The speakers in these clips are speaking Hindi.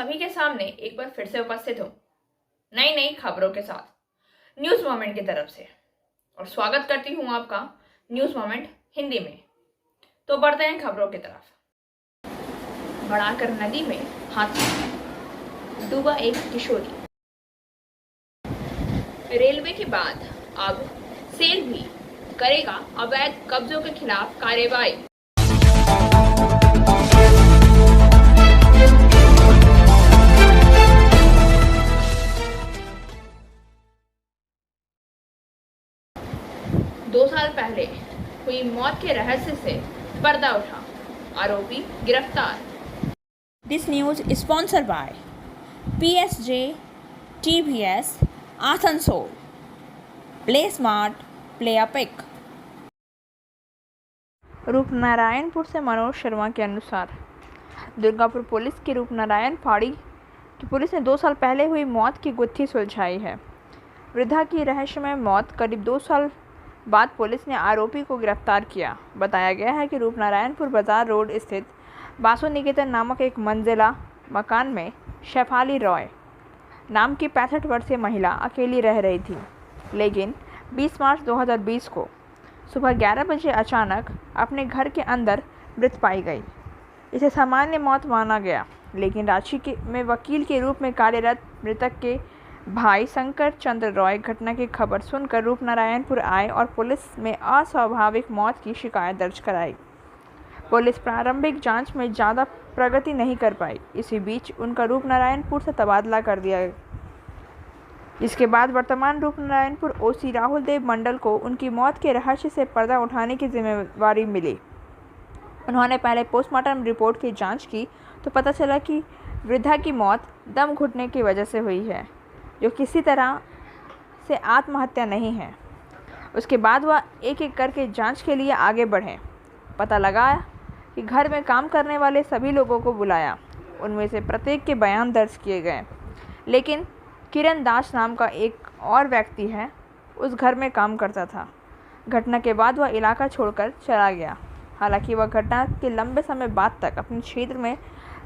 सभी के सामने एक बार फिर से उपस्थित हूँ नई नई खबरों के साथ न्यूज मोमेंट की तरफ से, और स्वागत करती हूँ आपका न्यूज मोमेंट हिंदी में। तो बढ़ते हैं खबरों की तरफ। बढ़ाकर नदी में हाथी, डूबा एक किशोरी। रेलवे के बाद अब सेल भी करेगा अवैध कब्जों के खिलाफ कार्रवाई। दो साल पहले हुई मौत के रहस्य से पर्दा उठा, आरोपी गिरफ्तार। This news is sponsored by PSG TVS Asansol. Play smart, play epic. Rupnarayanpur से मनोज शर्मा के अनुसार दुर्गापुर पुलिस की रूपनारायण फाड़ी की पुलिस ने 2 साल पहले हुई मौत की गुत्थी सुलझाई है। वृद्धा की रहस्यमय मौत करीब 2 साल बाद पुलिस ने आरोपी को गिरफ्तार किया। बताया गया है कि रूपनारायणपुर बाजार रोड स्थित बासु निकेतन नामक एक मंजिला मकान में शेफाली रॉय नाम की 65 वर्षीय महिला अकेली रह रही थी, लेकिन 20 मार्च 2020 को सुबह 11 बजे अचानक अपने घर के अंदर मृत पाई गई। इसे सामान्य मौत माना गया, लेकिन रांची में वकील के रूप में कार्यरत मृतक के भाई शंकर चंद्र रॉय घटना की खबर सुनकर रूपनारायणपुर आए और पुलिस में अस्वाभाविक मौत की शिकायत दर्ज कराई। पुलिस प्रारंभिक जांच में ज़्यादा प्रगति नहीं कर पाई। इसी बीच उनका रूपनारायणपुर से तबादला कर दिया गया, जिसके बाद वर्तमान रूपनारायणपुर ओसी राहुल देव मंडल को उनकी मौत के रहस्य से पर्दा उठाने की जिम्मेवारी मिली। उन्होंने पहले पोस्टमार्टम रिपोर्ट की जाँच की तो पता चला कि वृद्धा की मौत दम घुटने की वजह से हुई है, जो किसी तरह से आत्महत्या नहीं है। उसके बाद वह एक एक करके जांच के लिए आगे बढ़े। पता लगा कि घर में काम करने वाले सभी लोगों को बुलाया, उनमें से प्रत्येक के बयान दर्ज किए गए, लेकिन किरण दास नाम का एक और व्यक्ति है उस घर में काम करता था। घटना के बाद वह इलाका छोड़कर चला गया। हालांकि वह घटना के लंबे समय बाद तक अपने क्षेत्र में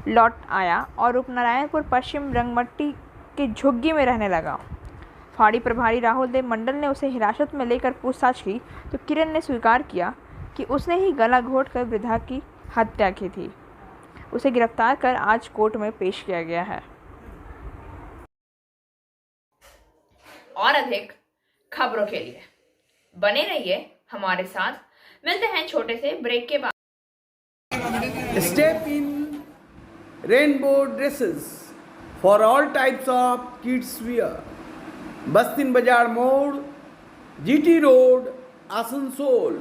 लौट आया और रूपनारायणपुर पश्चिम रंगमट्टी की झुग्गी में रहने लगा। फाड़ी प्रभारी राहुल देव मंडल ने उसे हिरासत में लेकर पूछताछ की तो किरण ने स्वीकार किया कि उसने ही गला घोंटकर वृद्धा की हत्या की थी। उसे गिरफ्तार कर आज कोर्ट में पेश किया गया है। और अधिक खबरों के लिए बने रहिए हमारे साथ। मिलते हैं छोटे से ब्रेक के बाद। Step in rainbow dresses for all types of kids wear. Bastin Bazaar Mode, GT Road, Asansol.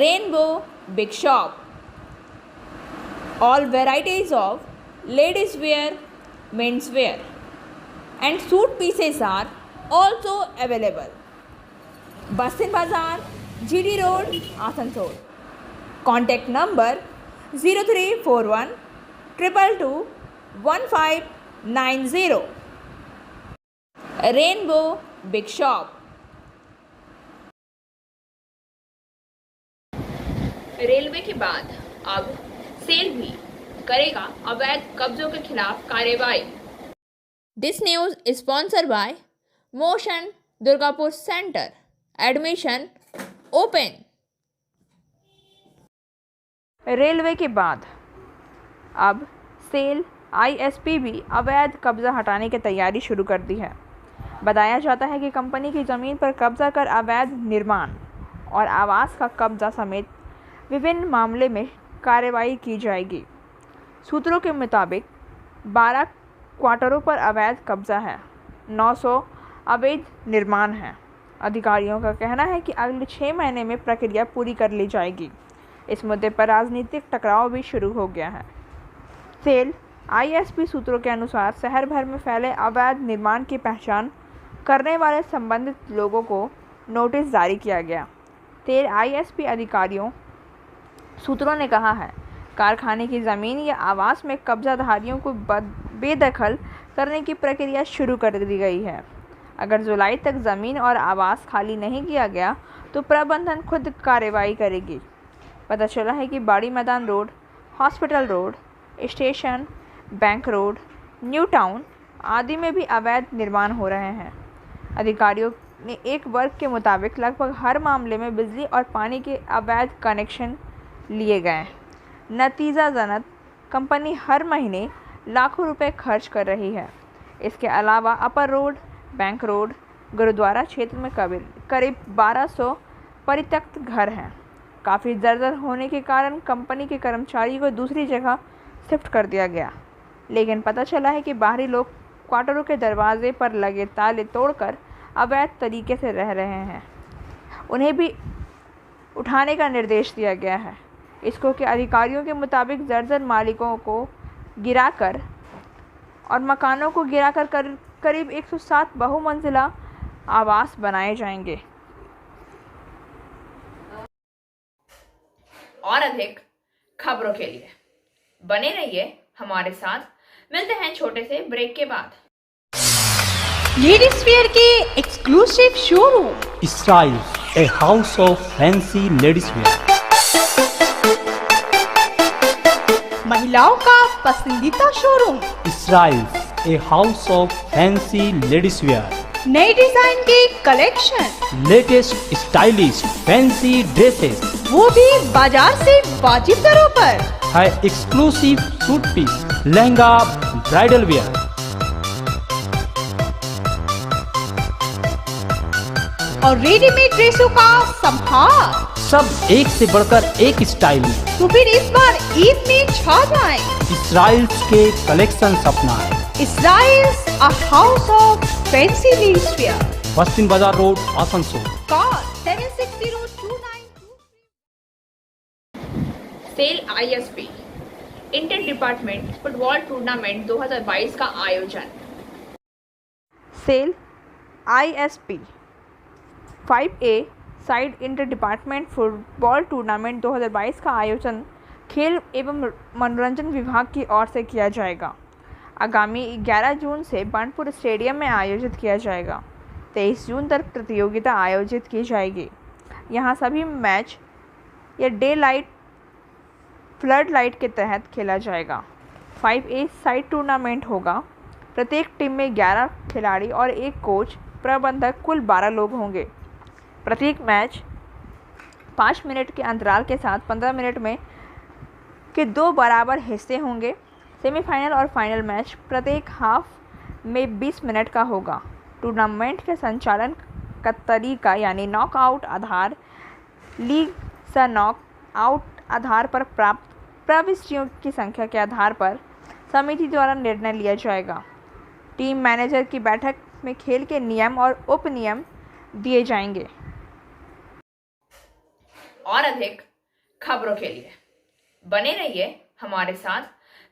Rainbow Big Shop. All varieties of ladies wear, men's wear, and suit pieces are also available. Bastin Bazaar, GT Road, Asansol. Contact number 0341 222 1590. Rainbow Big Shop. Railway के बाद अब सेल भी करेगा अवैध कब्जों के खिलाफ कार्रवाई। This news is sponsored by Motion Durgapur Center. Admission open. Railway के बाद अब सेल आईएसपी भी अवैध कब्जा हटाने की तैयारी शुरू कर दी है। बताया जाता है कि कंपनी की ज़मीन पर कब्जा कर अवैध निर्माण और आवास का कब्जा समेत विभिन्न मामले में कार्रवाई की जाएगी। सूत्रों के मुताबिक 12 क्वार्टरों पर अवैध कब्जा है, 900 अवैध निर्माण हैं। अधिकारियों का कहना है कि अगले 6 महीने में प्रक्रिया पूरी कर ली जाएगी। इस मुद्दे पर राजनीतिक टकराव भी शुरू हो गया है। सेल आईएसपी सूत्रों के अनुसार शहर भर में फैले अवैध निर्माण की पहचान करने वाले संबंधित लोगों को नोटिस जारी किया गया। सेल आईएसपी अधिकारियों सूत्रों ने कहा है, कारखाने की ज़मीन या आवास में कब्जाधारियों को बेदखल करने की प्रक्रिया शुरू कर दी गई है। अगर जुलाई तक ज़मीन और आवास खाली नहीं किया गया तो प्रबंधन खुद कार्रवाई करेगी। पता चला है कि बाड़ी मैदान road, hospital road, station, bank road, new town आदि में भी अवैध निर्माण हो रहे हैं। अधिकारियों ने एक वर्ग के मुताबिक लगभग हर मामले में बिजली और पानी के अवैध कनेक्शन लिए गए। नतीजाजनक कंपनी हर महीने लाखों रुपए खर्च कर रही है। इसके अलावा upper road, bank road, Gurudwara क्षेत्र में करीब 1200 परित्यक्त घर हैं। काफ़ी जर्जर होने के कारण कंपनी के कर्मचारी को दूसरी जगह शिफ्ट कर दिया गया, लेकिन पता चला है कि बाहरी लोग क्वार्टरों के दरवाजे पर लगे ताले तोड़कर अवैध तरीके से रह रहे हैं। उन्हें भी उठाने का निर्देश दिया गया है। इसको के अधिकारियों के मुताबिक जर्जर मालिकों को गिराकर और मकानों को गिराकर करीब 107 बहुमंजिला आवास बनाए जाएंगे। और अधिक खबरों के लिए बने रहिए हमारे साथ। मिलते हैं छोटे से ब्रेक के बाद। लेडीज वेयर के exclusive showroom Styles, a house of fancy ladies wear. महिलाओं का पसंदीदा showroom Styles, a house of fancy ladies wear. नए डिजाइन के collection, Latest stylish fancy dresses. वो भी बाजार से वाजिब दरों पर। है exclusive suit piece, lehenga, bridal wear. और रेडीमेड ड्रेसों का संभार। सब एक से बढ़कर एक स्टाइल में। तो फिर इस बार ईद में छा जाएं। Styles के कलेक्शन अपनाएं। Styles, a house of fancy ladies wear. Paschim Bazar road, Asansol. Call 7602923। SAIL ISP inter department football tournament 2022 का आयोजन। SAIL ISP 5A side inter department football tournament 2022 का आयोजन खेल एवं मनोरंजन विभाग की ओर से किया जाएगा। आगामी 11 जून से बानपुर स्टेडियम में आयोजित किया जाएगा। 23 जून तक प्रतियोगिता आयोजित की जाएगी। यहाँ सभी मैच या डे लाइट फ्लड लाइट के तहत खेला जाएगा। 5A साइड टूर्नामेंट होगा। प्रत्येक टीम में 11 खिलाड़ी और एक कोच प्रबंधक, कुल 12 लोग होंगे। प्रत्येक मैच 5 मिनट के अंतराल के साथ 15 मिनट में के 2 बराबर हिस्से होंगे। सेमीफाइनल और फाइनल मैच प्रत्येक हाफ में 20 मिनट का होगा। टूर्नामेंट के संचालन का तरीका यानी नॉकआउट आधार, लीग सा नॉकआउट आधार पर प्राप्त प्रविष्टियों की संख्या के आधार पर समिति द्वारा निर्णय लिया जाएगा। टीम मैनेजर की बैठक में खेल के नियम और उप नियम दिए जाएंगे। और अधिक खबरों के लिए बने रहिए हमारे साथ।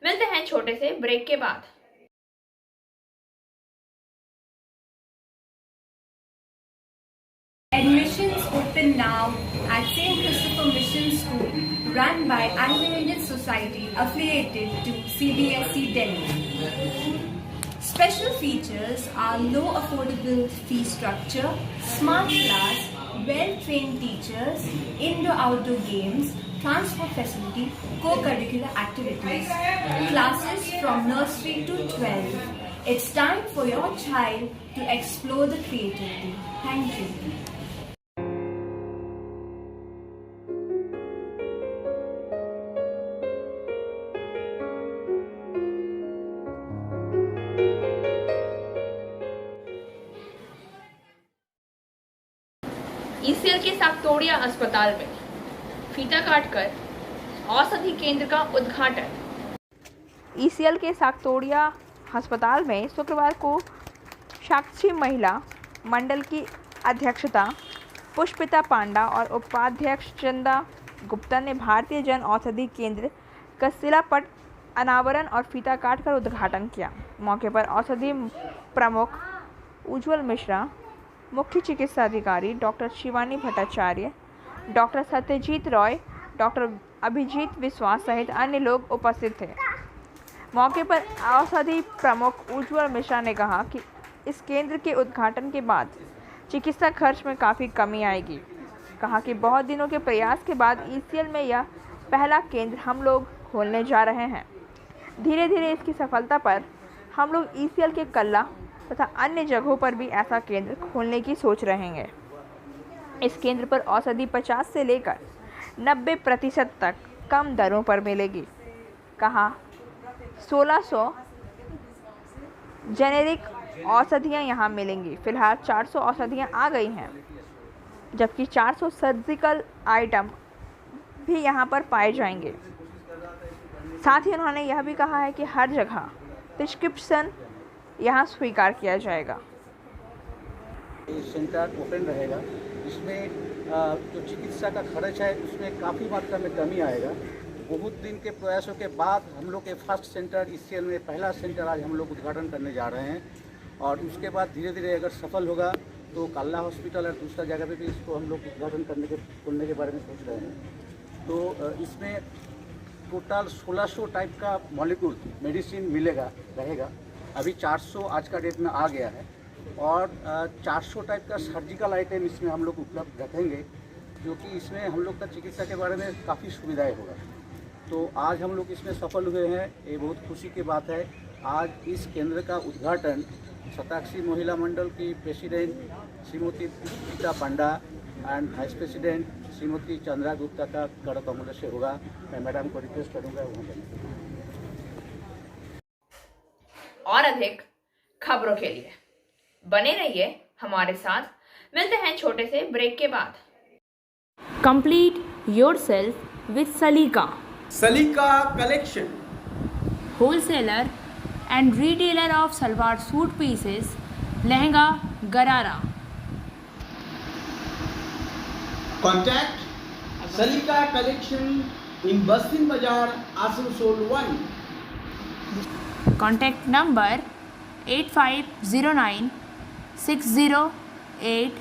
मिलते हैं छोटे से ब्रेक के बाद। Admissions open now at St. Christopher Mission School, run by Anglo-Indian Society affiliated to CBSE Delhi. Special features are low affordable fee structure, smart class, well-trained teachers, indoor-outdoor games, transport facility, co-curricular activities, classes from nursery to 12. It's time for your child to explore the creativity. Thank you. ECL के साकतोड़िया अस्पताल में फीता काटकर औषधि केंद्र का उद्घाटन। ECL के साकतोड़िया अस्पताल में शुक्रवार को साक्षी महिला मंडल की अध्यक्षता पुष्पिता पांडा और उपाध्यक्ष चंदा गुप्ता ने भारतीय जन औषधि केंद्र का शिलापट अनावरण और फीता काटकर उद्घाटन किया। मौके पर औषधि प्रमुख उज्ज्वल मिश्रा, मुख्य चिकित्सा अधिकारी doctor Shivani Bhattacharya, doctor Satyajit Roy, doctor Abhijit Biswas सहित अन्य लोग उपस्थित थे। मौके पर औषधि प्रमुख उज्ज्वल मिश्रा ने कहा कि इस केंद्र के उद्घाटन के बाद चिकित्सा खर्च में काफ़ी कमी आएगी। कहा कि बहुत दिनों के प्रयास के बाद ECL में यह पहला केंद्र हम लोग खोलने जा रहे हैं। धीरे धीरे इसकी सफलता पर हम लोग ईसीएल के कल्ला तथा अन्य जगहों पर भी ऐसा केंद्र खोलने की सोच रहे हैं। इस केंद्र पर औषधि 50 से लेकर 90% तक कम दरों पर मिलेगी। कहा 1600 जेनेरिक औषधियाँ यहाँ मिलेंगी। फिलहाल 400 औषधियाँ आ गई हैं, जबकि 400 सर्जिकल आइटम भी यहाँ पर पाए जाएंगे। साथ ही उन्होंने यह भी कहा है कि हर जगह प्रिस्क्रिप्शन यहाँ स्वीकार किया जाएगा। सेंटर ओपन रहेगा, इसमें जो चिकित्सा का खर्च है उसमें काफ़ी मात्रा में कमी आएगा। बहुत दिन के प्रयासों के बाद हम लोग के फर्स्ट सेंटर ईसीएल में पहला सेंटर आज हम लोग उद्घाटन करने जा रहे हैं, और उसके बाद धीरे धीरे अगर सफल होगा तो काला हॉस्पिटल और दूसरा जगह पे भी इसको हम लोग उद्घाटन खोलने के बारे में सोच रहे हैं। तो इसमें टोटल 1600 टाइप का मॉलिक्यूल मेडिसिन रहेगा। अभी 400 आज का डेट में आ गया है, और 400 टाइप का सर्जिकल आइटम इसमें हम लोग उपलब्ध रखेंगे, क्योंकि इसमें हम लोग का चिकित्सा के बारे में काफ़ी सुविधाएं होगा। तो आज हम लोग इसमें सफल हुए हैं, ये बहुत खुशी की बात है। आज इस केंद्र का उद्घाटन शताक्षी महिला मंडल की president Shrimati Geeta Panda and vice president Shrimati Chandra Gupta का कड़ कमल से होगा। मैं मैडम को रिक्वेस्ट करूँगा वहाँ और अधिक खबरों के लिए बने रहिए हमारे साथ। मिलते हैं छोटे से ब्रेक के बाद। कंप्लीट योरसेल्फ विद सलीका, सलीका collection, wholesaler and retailer of salwar suit pieces, lehenga, गरारा। कॉन्टैक्ट सलीका कलेक्शन इन बस्तिन बाजार, आसनसोल 1। Contact number 8509 608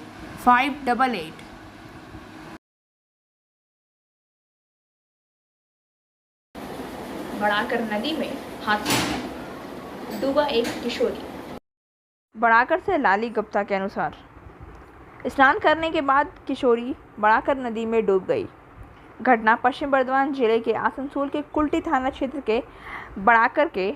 588। बढ़ाकर नदी में हाथी डूबा एक किशोरी। बढ़ाकर से लाली गुप्ता के अनुसार स्नान करने के बाद किशोरी बढ़ाकर नदी में डूब गई। घटना पश्चिम बर्धमान जिले के आसनसोल के कुल्टी थाना क्षेत्र के बढ़ाकर के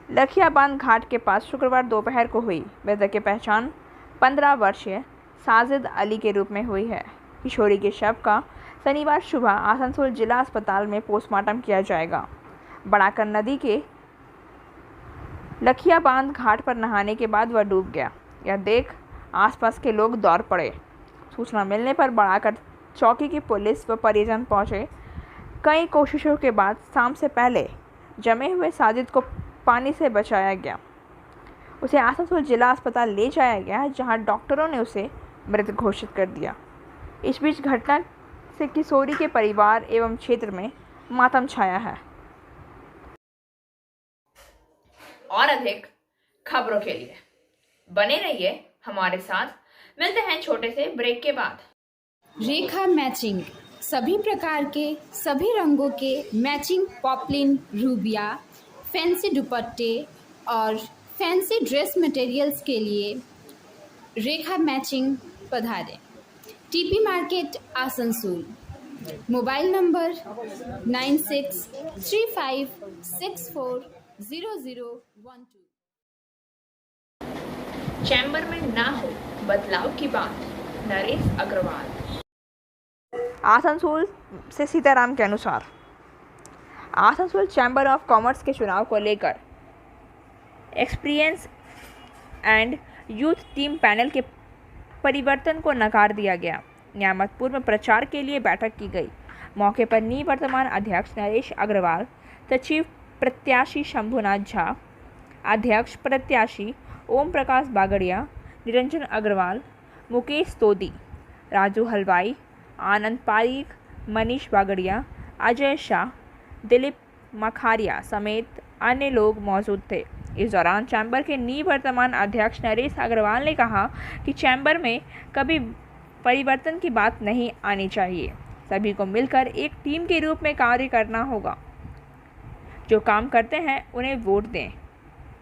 लखिया बांध घाट के पास शुक्रवार दोपहर को हुई। मृतक की पहचान 15 वर्षीय साजिद अली के रूप में हुई है। किशोरी के शव का शनिवार सुबह आसनसोल जिला अस्पताल में पोस्टमार्टम किया जाएगा। बढ़ाकर नदी के लखिया बांध घाट पर नहाने के बाद वह डूब गया। यह देख आसपास के लोग दौड़ पड़े। सूचना मिलने पर बढ़ाकर चौकी की पुलिस व परिजन पहुंचे। कई कोशिशों के बाद शाम से पहले जमे हुए साजिद को पानी से बचाया गया। उसे आसनसोल जिला अस्पताल ले जाया गया, जहां डॉक्टरों ने उसे मृत घोषित कर दिया। इस बीच घटना से किशोरी के परिवार एवं क्षेत्र में मातम छाया है। और अधिक खबरों के लिए बने रहिए हमारे साथ। मिलते हैं छोटे से ब्रेक के बाद। रेखा मैचिंग, सभी प्रकार के सभी रंगों के मैचिंग पॉपलिन, रूबिया, फैंसी दुपट्टे और फैंसी ड्रेस मटेरियल्स के लिए रेखा मैचिंग पधारें। TP market, Asansol. Mobile number 9635640012। Chamber में ना हो बदलाव की बात, नरेश अग्रवाल। आसनसोल से सीताराम के अनुसार आसनसोल चैम्बर ऑफ कॉमर्स के चुनाव को लेकर experience and youth team panel के परिवर्तन को नकार दिया गया। न्यामतपुर में प्रचार के लिए बैठक की गई। मौके पर निवर्तमान अध्यक्ष नरेश अग्रवाल, सचिव प्रत्याशी शंभुनाथ झा, अध्यक्ष प्रत्याशी ओम प्रकाश बागड़िया, निरंजन अग्रवाल, मुकेश तोदी, राजू हलवाई, आनंद पारीख, मनीष बागड़िया, अजय शाह, दिलीप मखारिया समेत अन्य लोग मौजूद थे। इस दौरान चैम्बर के निवर्तमान अध्यक्ष नरेश अग्रवाल ने कहा कि चैम्बर में कभी परिवर्तन की बात नहीं आनी चाहिए। सभी को मिलकर एक टीम के रूप में कार्य करना होगा। जो काम करते हैं उन्हें वोट दें।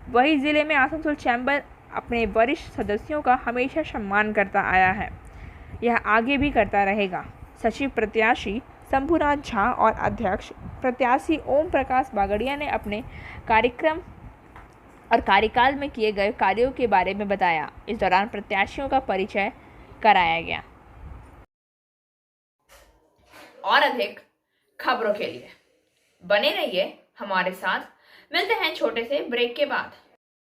वही ज़िले में आसनसोल चैम्बर अपने वरिष्ठ सदस्यों का हमेशा सम्मान करता आया है, यह आगे भी करता रहेगा। सचिव प्रत्याशी शंभुनाथ झा और अध्यक्ष प्रत्याशी ओम प्रकाश बागड़िया ने अपने कार्यक्रम और कार्यकाल में किए गए कार्यों के बारे में बताया। इस दौरान प्रत्याशियों का परिचय कराया गया। और अधिक खबरों के लिए बने रहिए हमारे साथ। मिलते हैं छोटे से ब्रेक के बाद।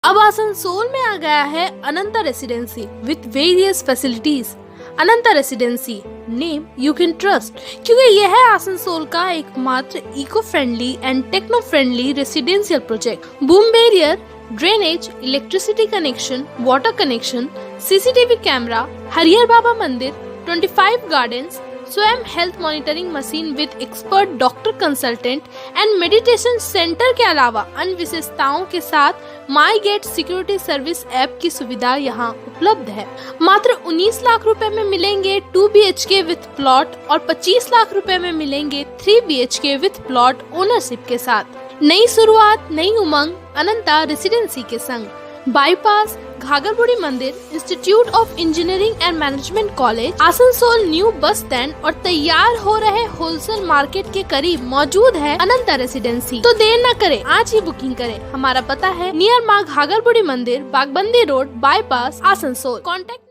अब आसनसोल में आ गया है Ananta residency with various facilities. Ananta residency, name you can trust, क्योंकि यह है आसनसोल का एकमात्र eco friendly and techno friendly residential project. Boom barrier, drainage, electricity connection, water connection, CCTV camera, Harihar Baba Mandir, 25 gardens, स्वयं health monitoring machine with expert doctor consultant and meditation centre के अलावा अन्य विशेषताओं के साथ my gate security service app की सुविधा यहाँ उपलब्ध है। मात्र 19 लाख रुपए में मिलेंगे 2 BHK विथ प्लॉट और 25 लाख रुपए में मिलेंगे 3 BHK विथ प्लॉट ओनरशिप के साथ। नई शुरुआत, नई उमंग अनंता रेसिडेंसी के संग। बाईपास, घाघरबुड़ी मंदिर, institute of engineering and management college, Asansol new bus stand और तैयार हो रहे होलसेल मार्केट के करीब मौजूद है अनंता रेसिडेंसी। तो देर न करें, आज ही बुकिंग करें। हमारा पता है नियर माँ घाघरबुड़ी मंदिर, बागबंदी रोड, बाईपास, आसनसोल। कॉन्टैक्ट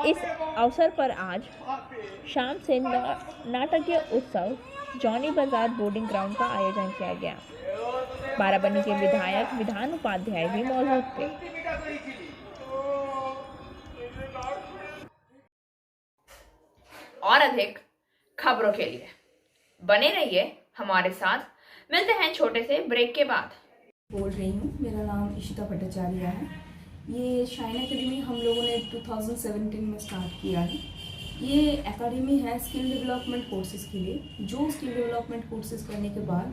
इस अवसर पर आज शाम से नाटकीय उत्सव जॉनी बाजार बोर्डिंग ग्राउंड का आयोजन किया गया। बाराबनी के विधायक विधान उपाध्याय भी मौजूद थे। और अधिक खबरों के लिए बने रहिए हमारे साथ। मिलते हैं छोटे से ब्रेक के बाद। बोल रही हूँ, मेरा नाम इशिता भट्टाचार्य है। ये शाइन एकेडमी हम लोगों ने 2017 में स्टार्ट किया है। ये एकेडमी है स्किल डेवलपमेंट कोर्सेज़ के लिए। जो स्किल डेवलपमेंट कोर्सेज़ करने के बाद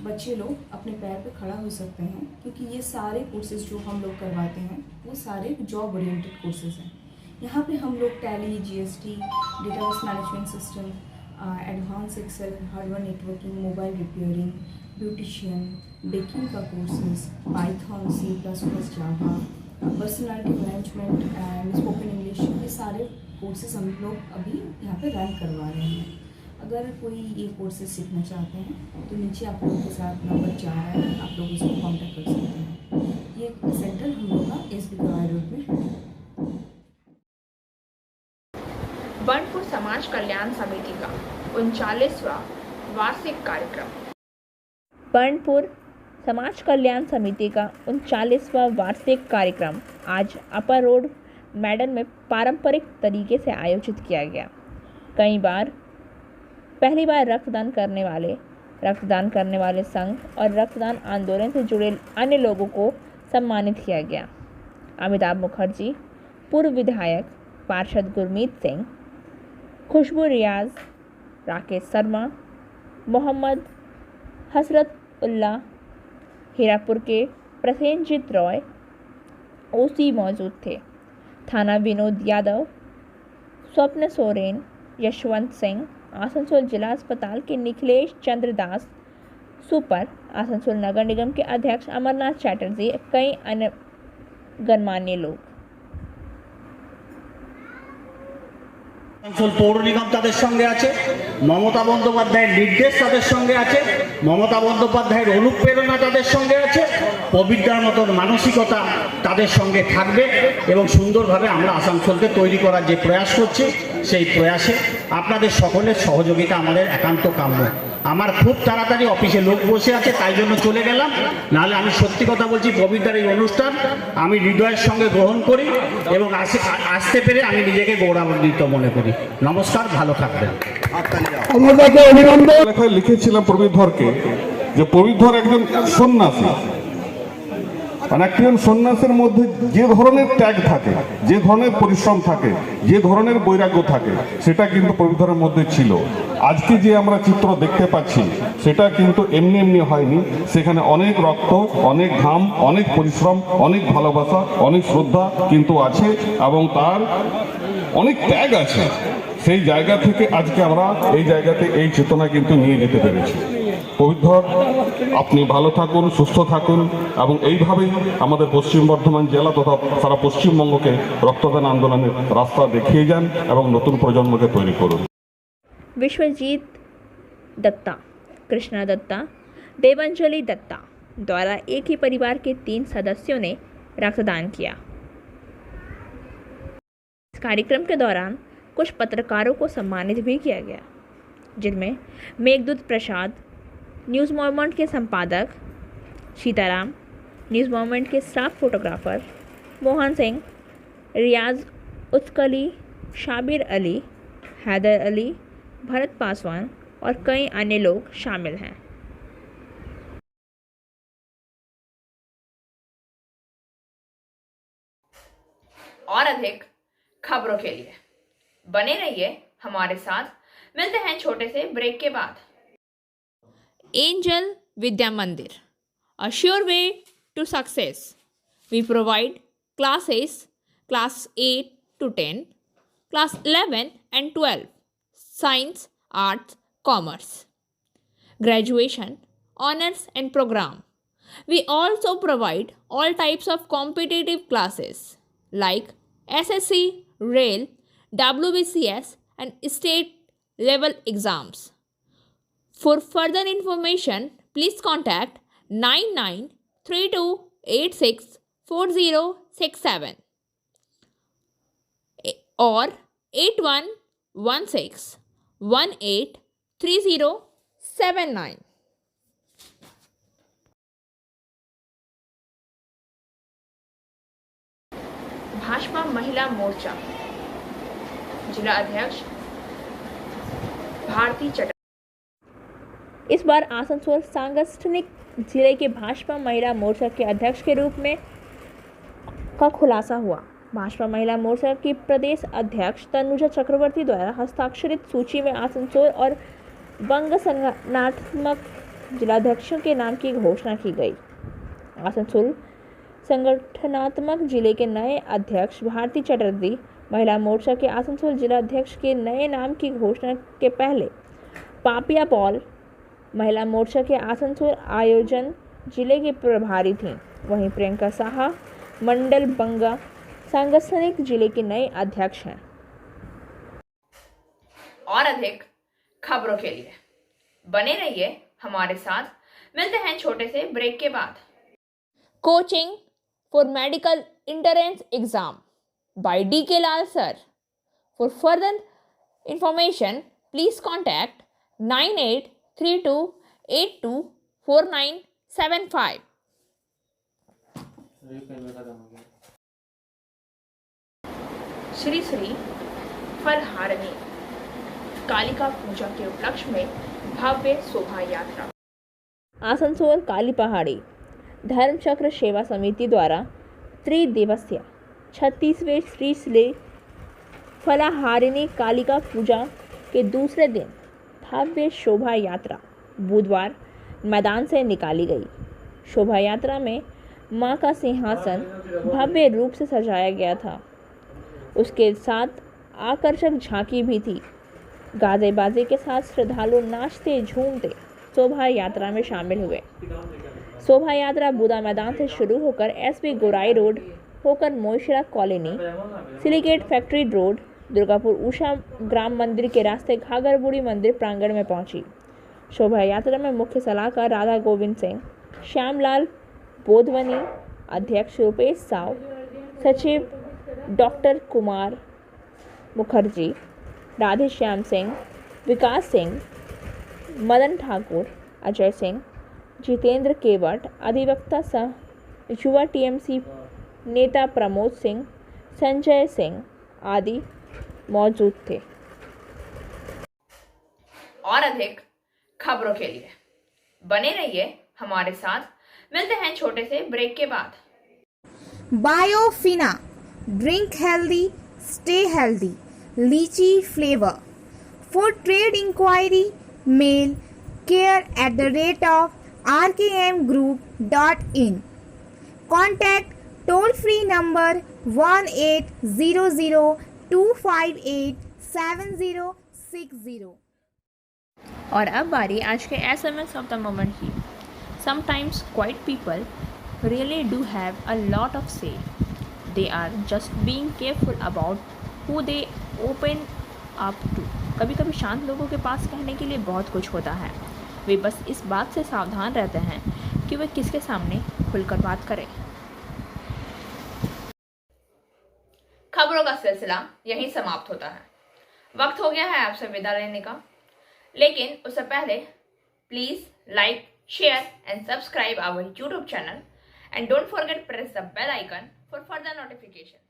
बच्चे लोग अपने पैर पे खड़ा हो सकते हैं, क्योंकि ये सारे कोर्सेज़ जो हम लोग करवाते हैं वो सारे जॉब ओरिएंटेड कोर्सेज़ हैं। यहाँ पे हम लोग Tally, GST, database management system, advance excel, hardware networking, mobile repairing, beautician, baking का courses, Python, C++, Java, personality management and spoken English, ये सारे कोर्सेज हम लोग अभी यहाँ पे रन करवा रहे हैं। अगर कोई ये कोर्सेज सीखना चाहते हैं तो नीचे आप लोगों के साथ नंबर जा रहा है, आप लोग इसको कांटेक्ट कर सकते हैं। ये सेंटर हम लोग का SB कवाई रोड में है। बर्नपुर समाज कल्याण समिति का 39वां वार्षिक कार्यक्रम। बर्नपुर समाज कल्याण समिति का 39वां वार्षिक कार्यक्रम आज अपर रोड मैडन में पारंपरिक तरीके से आयोजित किया गया। पहली बार रक्तदान करने वाले संघ और रक्तदान आंदोलन से जुड़े अन्य लोगों को सम्मानित किया गया। अमिताभ मुखर्जी, पूर्व विधायक पार्षद गुरमीत सिंह, खुशबू रियाज, राकेश शर्मा, मोहम्मद हसरत उल्ला, हीरापुर के प्रसेनजीत रॉय OC मौजूद थे। थाना विनोद यादव, स्वप्न सोरेन, यशवंत सिंह, आसनसोल जिला अस्पताल के निखिलेश चंद्र दास सुपर, आसनसोल नगर निगम के अध्यक्ष अमरनाथ चैटर्जी, कई अन्य गणमान्य लोग। আসানসোল পৌর নিগম তাদের সঙ্গে আছে, মমতা বন্দ্যোপাধ্যায়ের নির্দেশ তাদের সঙ্গে আছে, মমতা বন্দ্যোপাধ্যায়ের অনুপ্রেরণা তাদের সঙ্গে আছে, পবিত্রার মতন মানসিকতা তাদের সঙ্গে থাকবে এবং সুন্দরভাবে আমরা আসানসোলকে তৈরি করার যে প্রয়াস করছি সেই প্রয়াসে আপনাদের সকলের সহযোগিতা আমাদের একান্ত কাম্য। আমার খুব তাড়াতাড়ি অফিসে লোক বসে আছে, তাই জন্য চলে গেলাম, নাহলে আমি সত্যি কথা বলছি পবিত্রার এই অনুষ্ঠান আমি হৃদয়ের সঙ্গে গ্রহণ করি এবং আসতে পেরে আমি নিজেকে গৌরবান্বিত মনে করি। নমস্কার, ভালো থাকবেন। লেখায় লিখেছিলাম প্রবীরধরকে যে প্রবীরধর একজন সন্ন্যাসী, মানে একজন সন্ন্যাসের মধ্যে যে ধরনের ত্যাগ থাকে, যে ধরনের পরিশ্রম থাকে, যে ধরনের বৈরাগ্য থাকে, সেটা কিন্তু প্রবীরধরের মধ্যে ছিল। আজকে যে আমরা চিত্র দেখতে পাচ্ছি সেটা কিন্তু এমনি এমনি হয়নি, সেখানে অনেক রক্ত, অনেক ঘাম, অনেক পরিশ্রম, অনেক ভালোবাসা, অনেক শ্রদ্ধা কিন্তু আছে এবং তার অনেক ত্যাগ আছে। সেই জায়গা থেকে আজকে আমরা এই জায়গাতে এই চেতনা কিন্তু নিয়ে যেতে পেরেছি। পবিত্র আপনি ভালো থাকুন, সুস্থ থাকুন এবং এইভাবেই আমাদের পশ্চিম বর্ধমান জেলা তথা সারা পশ্চিমবঙ্গকে রক্তদান আন্দোলনের রাস্তা দেখিয়ে যান এবং নতুন প্রজন্মকে তৈরি করুন। विश्वजीत दत्ता, कृष्णा दत्ता, देवांजलि दत्ता द्वारा एक ही परिवार के 3 सदस्यों ने रक्तदान किया। इस कार्यक्रम के दौरान कुछ पत्रकारों को सम्मानित भी किया गया, जिनमें मेघदूत प्रसाद, न्यूज़ मूवमेंट के संपादक सीताराम, न्यूज़ मूवमेंट के स्टाफ फोटोग्राफर मोहन सिंह, रियाज उत्कली, शाबिर अली, हैदर अली, भरत पासवान और कई अन्य लोग शामिल हैं। और अधिक खबरों के लिए बने रहिए हमारे साथ। मिलते हैं छोटे से ब्रेक के बाद। एंजल विद्या मंदिर, a sure way to success. We provide classes class 8 to 10, class 11 and 12, science, arts, commerce, graduation, honors and program. We also provide all types of competitive classes like SSC, Rail, WBCS and state level exams. For further information, please contact 9932864067 or 8116183079. Bhajpa महिला मोर्चा जिला अध्यक्ष भारती चटर। इस बार आसनसोल सांगठनिक जिले के भाजपा महिला मोर्चा के अध्यक्ष के रूप में का खुलासा हुआ। भाजपा महिला मोर्चा की प्रदेश अध्यक्ष तनुजा चक्रवर्ती द्वारा हस्ताक्षरित सूची में आसनसोल और बंग संगठनात्मक जिलाध्यक्षों के नाम की घोषणा की गई। आसनसोल संगठनात्मक जिले के नए अध्यक्ष भारती चटर्जी महिला मोर्चा के आसनसोल जिलाध्यक्ष के नए नाम की घोषणा के पहले पापिया पॉल महिला मोर्चा के आसनसोल आयोजन जिले के प्रभारी थीं। वहीं प्रियंका साहा मंडल बंगा सांगठनिक जिले के नए अध्यक्ष हैं। और अधिक खबरों के लिए बने रहिए हमारे साथ। मिलते हैं छोटे से ब्रेक के बाद। Coaching for medical entrance exam by D.K. Lal sir. For further information, please contact 9832824975. Shri Shri Phalaharini Kalika Puja के उपलक्ष्य में भव्य शोभा यात्रा। आसनसोल काली पहाड़ी धर्मचक्र सेवा समिति द्वारा त्रिदिवसीय 36वें श्री फलाहारिणी कालिका पूजा के दूसरे दिन भव्य शोभा यात्रा बुधवार मैदान से निकाली गई। शोभा यात्रा में मां का सिंहासन भव्य रूप से सजाया गया था। उसके साथ आकर्षक झांकी भी थी। गाजे बाजे के साथ श्रद्धालु नाचते झूमते शोभा यात्रा में शामिल हुए। शोभा यात्रा बुदा मैदान से शुरू होकर एसपी गोराई रोड होकर Moishra colony, silicate factory road, Durgapur Ushagram मंदिर के रास्ते घाघरबुड़ी मंदिर प्रांगण में पहुंची। शोभा यात्रा में मुख्य सलाहकार राधा गोविंद सिंह, श्यामलाल बोधवनी, अध्यक्ष रुपेश साव, सचिव डॉक्टर कुमार मुखर्जी, राधेश्याम सिंह, विकास सिंह, मदन ठाकुर, अजय सिंह, जितेंद्र केवट, अधिवक्ता सह युवा टीएमसी नेता प्रमोद सिंह, संजय सिंह आदि मौजूद थे। और अधिक खबरों के लिए बने रहिए हमारे साथ। मिलते हैं छोटे से ब्रेक के बाद। Biofina, drink healthy, stay healthy. Lychee flavor. For trade inquiry, mail care@rkmgroup.in. Contact toll-free number 1800-258-7060. और अब बारी आज के SMS ऑफ द मोमेंट की। Sometimes quiet people really do have a lot of say, they are just being careful about who they open up to. कभी कभी शांत लोगों के पास कहने के लिए बहुत कुछ होता है, वे बस इस बात से सावधान रहते हैं कि वे किसके सामने खुलकर बात करें। खबरों का सिलसिला यहीं समाप्त होता है। वक्त हो गया है आपसे विदा लेने का, लेकिन उससे पहले please like, share and subscribe our YouTube channel and don't forget press the bell icon for further notification.